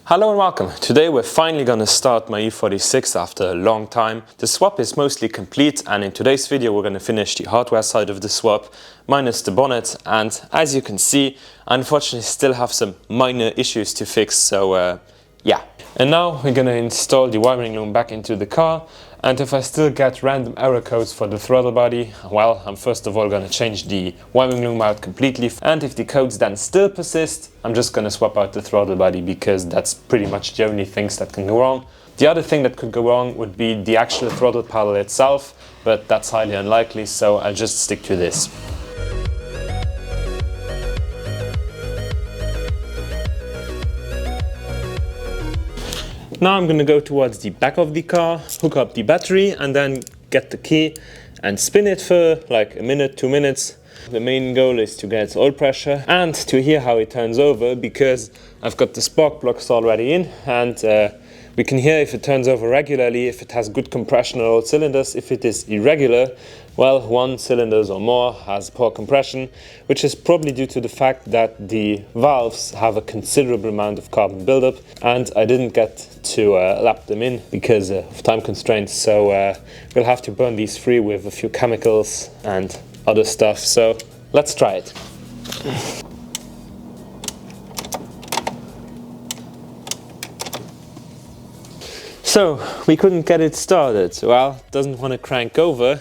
Hello and welcome. Today we're finally going to start my e46 after a long time. The swap is mostly complete, and in today's video we're going to finish the hardware side of the swap minus the bonnet, and as you can see I unfortunately still have some minor issues to fix, so yeah. And now we're going to install the wiring loom back into the car, and if I still get random error codes for the throttle body, well, I'm first of all going to change the wiring loom out completely, and if the codes then still persist, I'm just going to swap out the throttle body, because that's pretty much the only things that can go wrong. The other thing that could go wrong would be the actual throttle pedal itself, but that's highly unlikely, so I'll just stick to this. Now I'm going to go towards the back of the car, hook up the battery, and then get the key and spin it for like a minute, 2 minutes. The main goal is to get oil pressure and to hear how it turns over, because I've got the spark plugs already in, and we can hear if it turns over regularly, if it has good compression on all cylinders. If it is irregular, well, one cylinders or more has poor compression, which is probably due to the fact that the valves have a considerable amount of carbon buildup, and I didn't get to lap them in because of time constraints, so we'll have to burn these free with a few chemicals and other stuff, so let's try it. So, we couldn't get it started. Well, it doesn't want to crank over.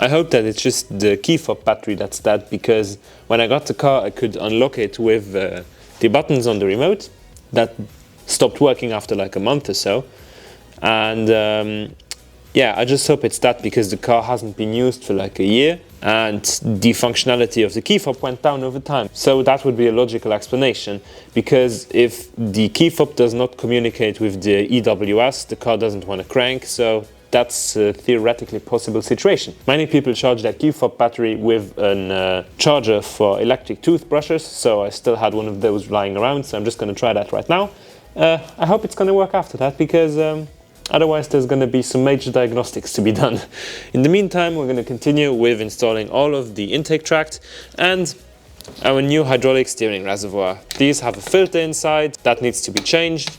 I hope that it's just the key fob battery that's dead, because when I got the car I could unlock it with the buttons on the remote. That stopped working after like a month or so. And yeah, I just hope it's that, because the car hasn't been used for like a year and the functionality of the key fob went down over time. So that would be a logical explanation, because if the key fob does not communicate with the EWS, the car doesn't want to crank, so that's a theoretically possible situation. Many people charge their key fob battery with a charger for electric toothbrushes, so I still had one of those lying around, so I'm just going to try that right now. I hope it's going to work after that, because otherwise there's going to be some major diagnostics to be done. In the meantime, we're going to continue with installing all of the intake tract and our new hydraulic steering reservoir. These have a filter inside that needs to be changed.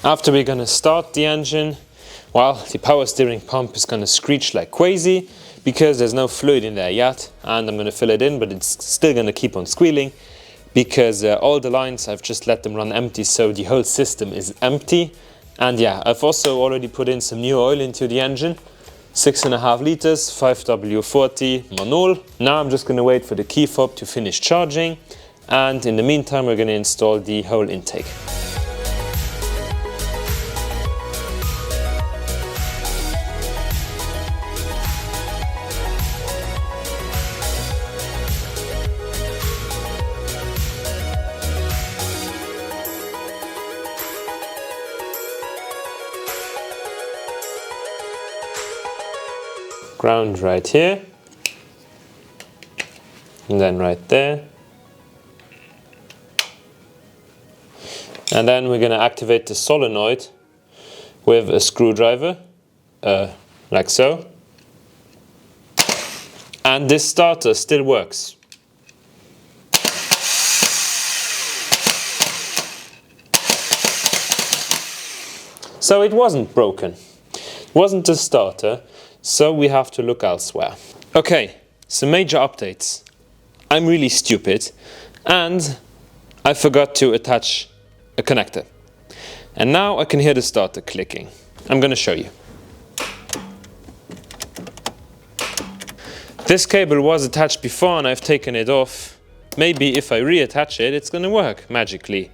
After we're going to start the engine, well, the power steering pump is going to screech like crazy, because there's no fluid in there yet, and I'm going to fill it in, but it's still going to keep on squealing, because all the lines, I've just let them run empty, so the whole system is empty. And yeah, I've also already put in some new oil into the engine, 6.5 liters, 5W40 manual. Now I'm just going to wait for the key fob to finish charging, and in the meantime we're going to install the whole intake. Ground right here, and then right there, and then we're going to activate the solenoid with a screwdriver, like so, and this starter still works. So it wasn't broken, it wasn't the starter. So we have to look elsewhere. Okay, some major updates. I'm really stupid, and I forgot to attach a connector. And now I can hear the starter clicking. I'm going to show you. This cable was attached before and I've taken it off. Maybe if I reattach it, it's going to work magically,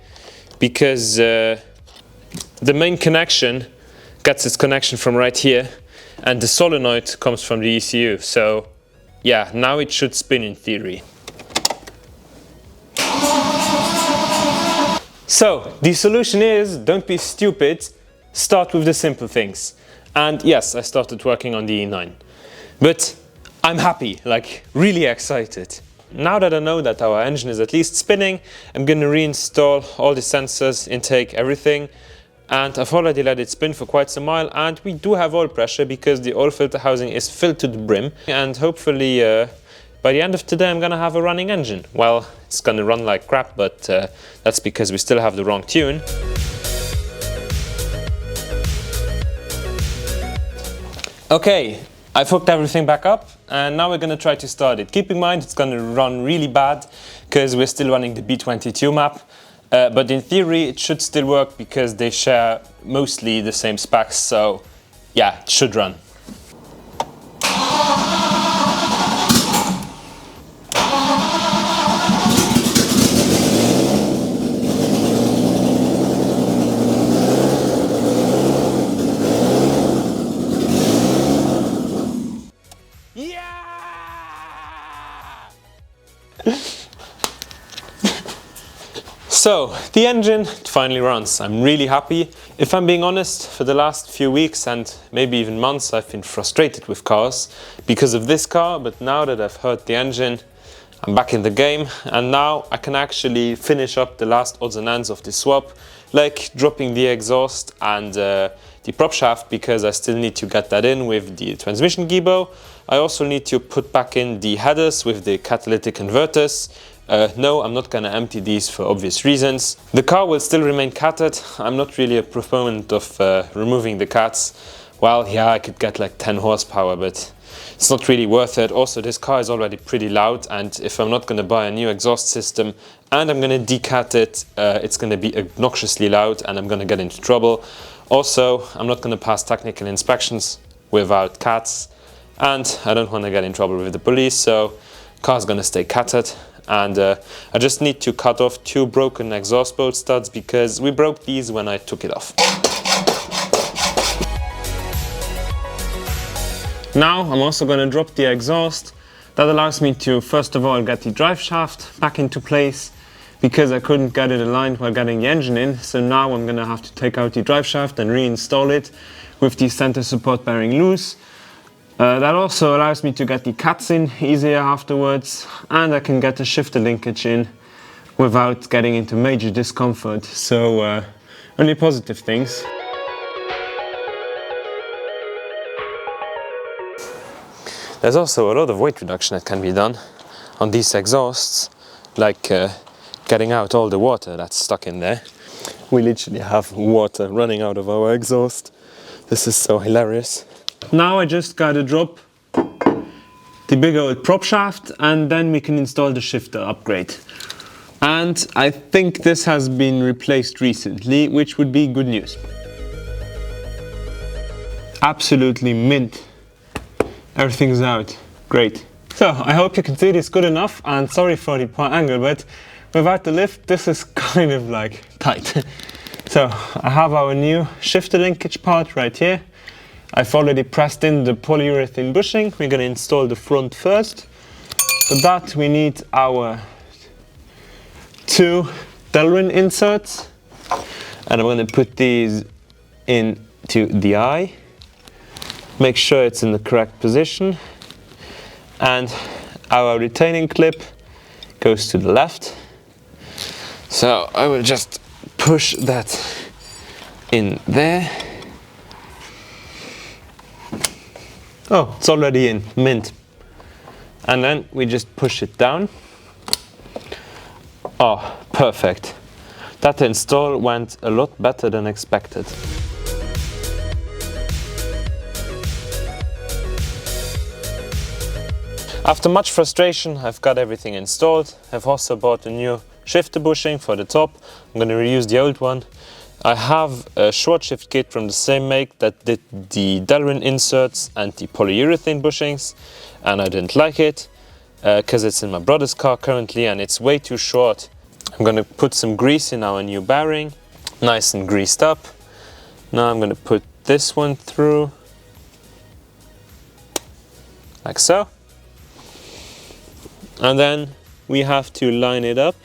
because the main connection gets its connection from right here, and the solenoid comes from the ECU, so yeah, now it should spin in theory. So, the solution is, don't be stupid, start with the simple things. And yes, I started working on the E9. But I'm happy, like really excited. Now that I know that our engine is at least spinning, I'm going to reinstall all the sensors, intake, everything. and I've already let it spin for quite some while, and we do have oil pressure because the oil filter housing is filled to the brim, and hopefully by the end of today I'm gonna have a running engine. Well, it's gonna run like crap, but that's because we still have the wrong tune. Okay, I've hooked everything back up, and now we're gonna try to start it. Keep in mind it's gonna run really bad because we're still running the B22 map. But in theory it should still work because they share mostly the same specs, so yeah, it should run. So, the engine finally runs. I'm really happy. If I'm being honest, for the last few weeks and maybe even months I've been frustrated with cars because of this car, but now that I've heard the engine, I'm back in the game, and now I can actually finish up the last odds and ends of the swap, like dropping the exhaust and the prop shaft, because I still need to get that in with the transmission gebo. I also need to put back in the headers with the catalytic converters. No, I'm not gonna empty these for obvious reasons. The car will still remain catted. I'm not really a proponent of removing the cats. Well, yeah, I could get like 10 horsepower, but it's not really worth it. Also, this car is already pretty loud, and if I'm not gonna buy a new exhaust system and I'm gonna decat it, it's gonna be obnoxiously loud and I'm gonna get into trouble. Also, I'm not gonna pass technical inspections without cats, and I don't wanna get in trouble with the police, so car's gonna stay catted. And I just need to cut off 2 broken exhaust bolt studs because we broke these when I took it off. Now I'm also going to drop the exhaust. That allows me to first of all get the drive shaft back into place because I couldn't get it aligned while getting the engine in. So now I'm going to have to take out the drive shaft and reinstall it with the center support bearing loose. That also allows me to get the cats in easier afterwards, and I can get the shifter linkage in without getting into major discomfort. So only positive things. There's also a lot of weight reduction that can be done on these exhausts, like getting out all the water that's stuck in there. We literally have water running out of our exhaust. This is so hilarious. Now I just gotta drop the big old prop shaft, and then we can install the shifter upgrade. And I think this has been replaced recently, which would be good news. Absolutely mint. Everything's out. Great. So I hope you can see this good enough, and sorry for the poor angle, but without the lift this is kind of like tight. So I have our new shifter linkage part right here. I've already pressed in the polyurethane bushing. We're going to install the front first. For that we need our 2 Delrin inserts, and I'm going to put these into the eye. Make sure it's in the correct position, and our retaining clip goes to the left. So I will just push that in there. Oh, it's already in, mint. And then we just push it down. Oh, perfect. That install went a lot better than expected. After much frustration, I've got everything installed. I've also bought a new shifter bushing for the top. I'm going to reuse the old one. I have a short shift kit from the same make that did the Delrin inserts and the polyurethane bushings, and I didn't like it because it's in my brother's car currently and it's way too short. I'm going to put some grease in our new bearing, nice and greased up. Now I'm going to put this one through, like so. And then we have to line it up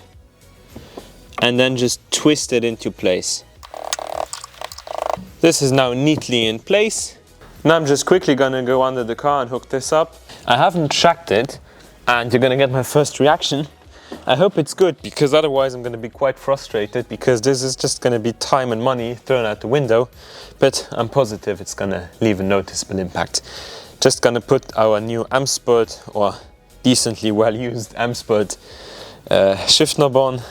and then just twist it into place. This is now neatly in place. Now I'm just quickly gonna go under the car and hook this up. I haven't tracked it, and you're gonna get my first reaction. I hope it's good, because otherwise I'm going to be quite frustrated, because this is just going to be time and money thrown out the window, but I'm positive it's going to leave a noticeable impact. Just going to put our new Amsport, or decently well used Amsport shift knob on.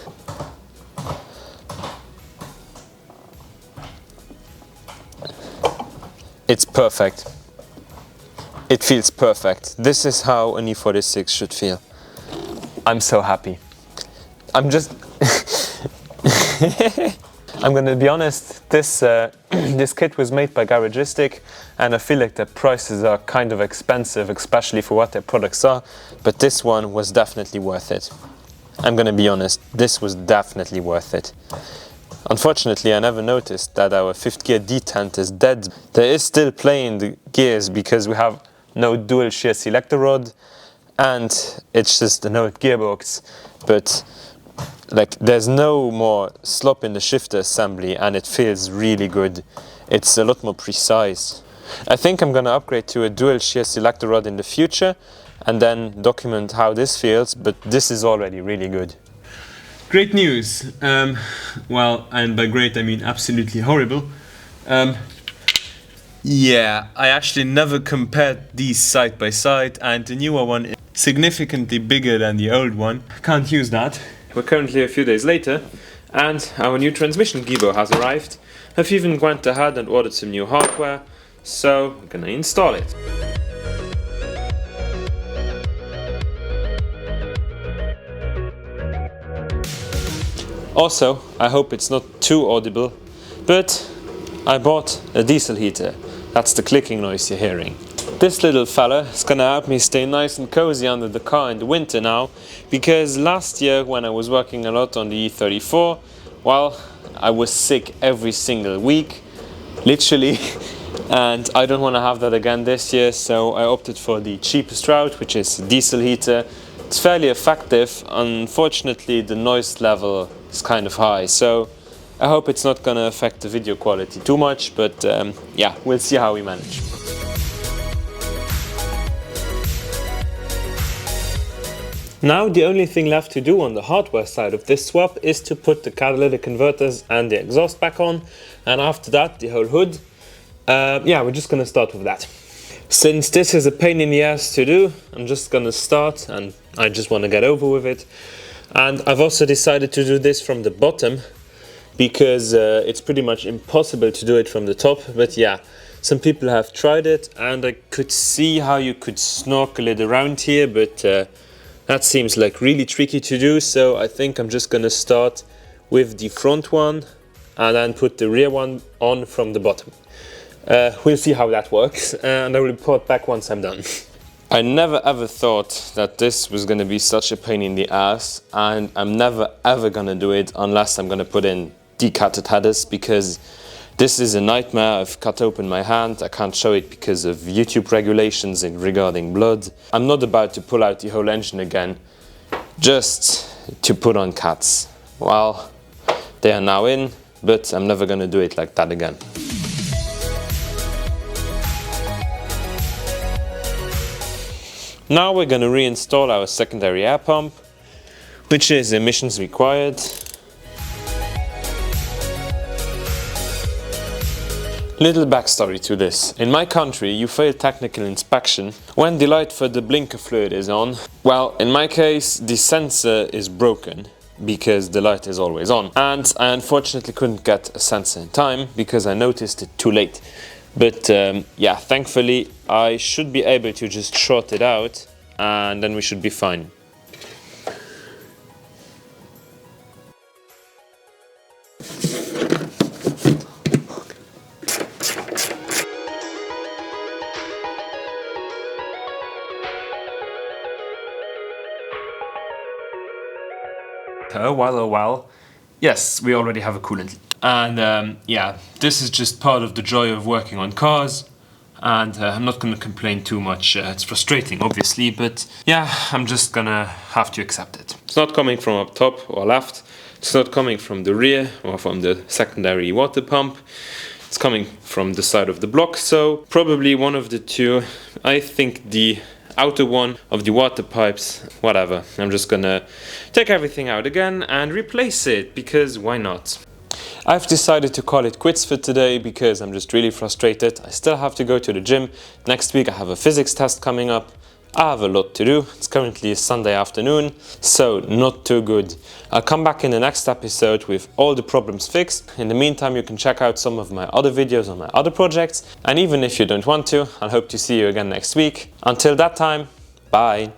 It's perfect. It feels perfect. This is how an e46 should feel. I'm so happy. I'm gonna be honest, this this kit was made by Garagistic, and I feel like the prices are kind of expensive, especially for what their products are, but this one was definitely worth it. I'm gonna be honest, this was definitely worth it. Unfortunately, I never noticed that our 5th gear detent is dead. There is still play in the gears because we have no dual shear selector rod, and it's just a Note gearbox, but like there's no more slop in the shifter assembly, and it feels really good. It's a lot more precise. I think I'm gonna upgrade to a dual shear selector rod in the future and then document how this feels, but this is already really good. Great news. Well, and by great I mean absolutely horrible. Yeah, I actually never compared these side by side, and the newer one is significantly bigger than the old one. Can't use that. We're currently a few days later, and our new transmission gizmo has arrived. I've even went ahead and ordered some new hardware, so we're gonna install it. Also, I hope it's not too audible, but I bought a diesel heater. That's the clicking noise you're hearing. This little fella is gonna help me stay nice and cozy under the car in the winter now, because last year when I was working a lot on the E34, well, I was sick every single week, literally, and I don't want to have that again this year, so I opted for the cheapest route, which is a diesel heater. It's fairly effective. Unfortunately, the noise level is kind of high, so I hope it's not gonna affect the video quality too much, but yeah, we'll see how we manage. Now the only thing left to do on the hardware side of this swap is to put the catalytic converters and the exhaust back on, and after that the whole hood. Yeah, we're just gonna start with that. Since this is a pain in the ass to do, I'm just gonna start, and I just want to get over with it. And I've also decided to do this from the bottom, because it's pretty much impossible to do it from the top. But yeah, some people have tried it, and I could see how you could snorkel it around here, but that seems like really tricky to do, so I think I'm just gonna start with the front one and then put the rear one on from the bottom. We'll see how that works, and I will report back once I'm done. I never ever thought that this was gonna be such a pain in the ass, and I'm never ever gonna do it unless I'm gonna put in decatted headers, because this is a nightmare. I've cut open my hand. I can't show it because of YouTube regulations regarding blood. I'm not about to pull out the whole engine again just to put on cats. Well, they are now in, but I'm never gonna do it like that again. Now we're going to reinstall our secondary air pump, which is emissions required. Little backstory to this. In my country, you fail technical inspection when the light for the blinker fluid is on. Well, in my case, the sensor is broken because the light is always on. And I unfortunately couldn't get a sensor in time because I noticed it too late. But yeah, thankfully I should be able to just short it out, and then we should be fine. Oh well. Yes, we already have a coolant. And yeah, this is just part of the joy of working on cars, and I'm not gonna complain too much. It's frustrating, obviously, but yeah, I'm just gonna have to accept it. It's not coming from up top or left, it's not coming from the rear or from the secondary water pump, it's coming from the side of the block, so probably one of the two. I think the outer one of the water pipes, whatever. I'm just gonna take everything out again and replace it, because why not? I've decided to call it quits for today because I'm just really frustrated. I still have to go to the gym. Next week I have a physics test coming up. I have a lot to do. It's currently Sunday afternoon, so not too good. I'll come back in the next episode with all the problems fixed. In the meantime, you can check out some of my other videos on my other projects. And even if you don't want to, I'll hope to see you again next week. Until that time, bye.